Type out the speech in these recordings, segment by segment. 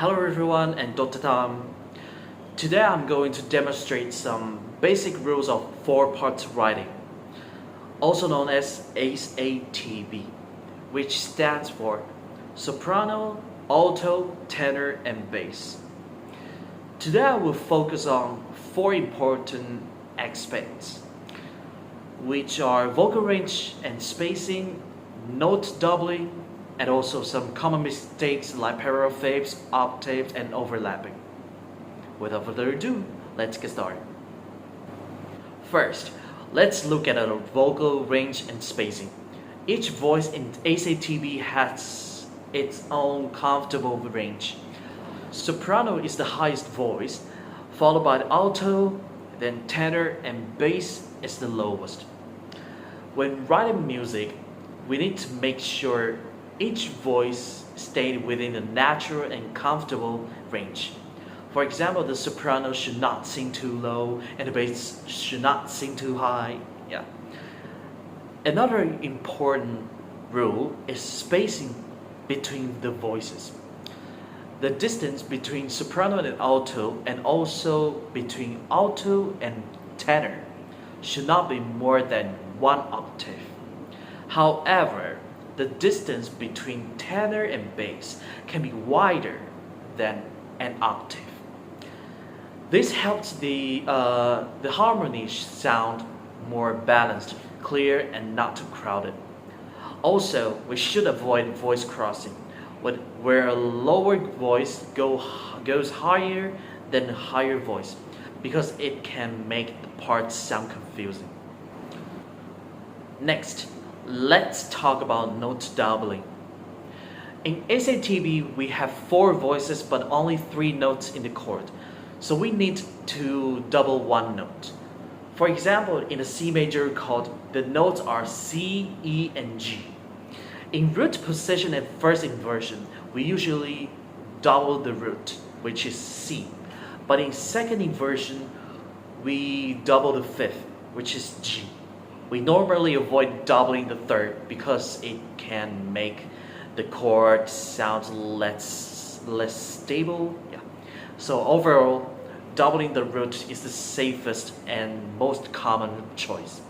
Hello everyone and Dr. Tham. Today I'm going to demonstrate some basic rules of 4-part writing, also known as SATB, which stands for soprano, alto, tenor, and bass. Today I will focus on 4 important aspects, which are vocal range and spacing, note doubling, and also some common mistakes like parallel fifths, octaves, and overlapping. Without further ado, let's get started. First, let's look at our vocal range and spacing. Each voice in SATB has its own comfortable range. Soprano is the highest voice, followed by the alto, then tenor, and bass is the lowest. When writing music, we need to make sure each voice stayed within a natural and comfortable range. For example, the soprano should not sing too low and the bass should not sing too high. Another important rule is spacing between the voices. The distance between soprano and alto, and also between alto and tenor, should not be more than 1 octave. However, the distance between tenor and bass can be wider than an octave. This helps the harmony sound more balanced, clear, and not too crowded. Also, we should avoid voice crossing, where a lower voice goes higher than a higher voice, because it can make the parts sound confusing. Next, let's talk about note doubling. In SATB, we have 4 voices but only 3 notes in the chord, so we need to double 1 note. For example, in the C major chord, the notes are C, E, and G. In root position and first inversion, we usually double the root, which is C. But in second inversion, we double the fifth, which is G. We normally avoid doubling the third because it can make the chord sound less stable. So overall, doubling the root is the safest and most common choice.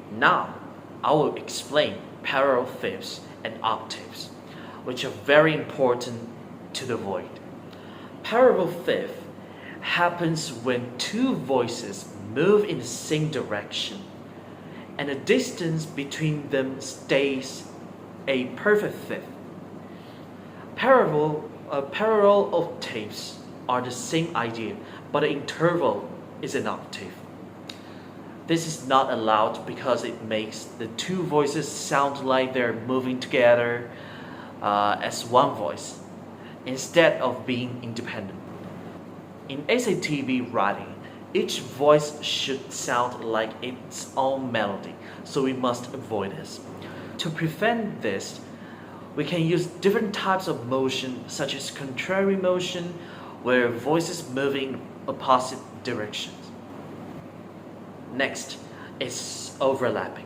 Now, I will explain parallel fifths and octaves, which are very important to the void. Parallel fifth happens when 2 voices move in the same direction, and the distance between them stays a perfect fifth. Parallel octaves are the same idea, but the interval is an octave. This is not allowed because it makes the 2 voices sound like they're moving together as one voice, instead of being independent. In SATB writing, each voice should sound like its own melody, so we must avoid this. To prevent this, we can use different types of motion, such as contrary motion, where voices move in opposite directions. Next is overlapping.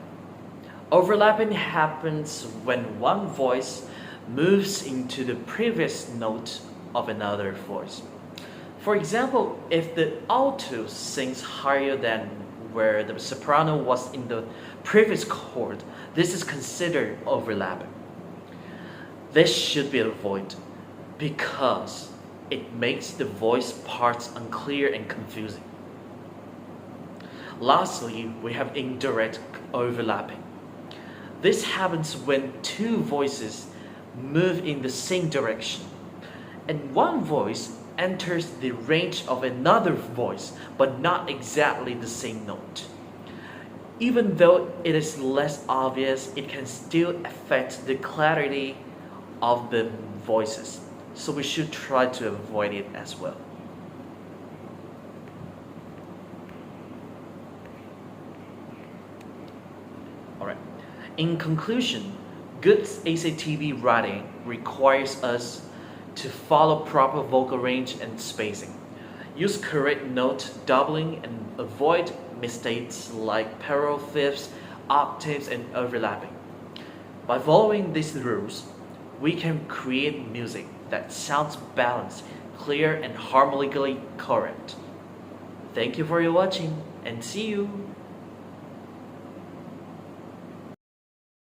Overlapping happens when one voice moves into the previous note of another voice. For example, if the alto sings higher than where the soprano was in the previous chord, this is considered overlapping. This should be avoided because it makes the voice parts unclear and confusing. Lastly, we have indirect overlapping. This happens when two voices move in the same direction, and one voice enters the range of another voice, but not exactly the same note. Even though it is less obvious, it can still affect the clarity of the voices, so we should try to avoid it as well. Alright. In conclusion, good ACTV writing requires us to follow proper vocal range and spacing. Use correct note doubling and avoid mistakes like parallel fifths, octaves, and overlapping. By following these rules, we can create music that sounds balanced, clear, and harmonically correct. Thank you for your watching, and see you!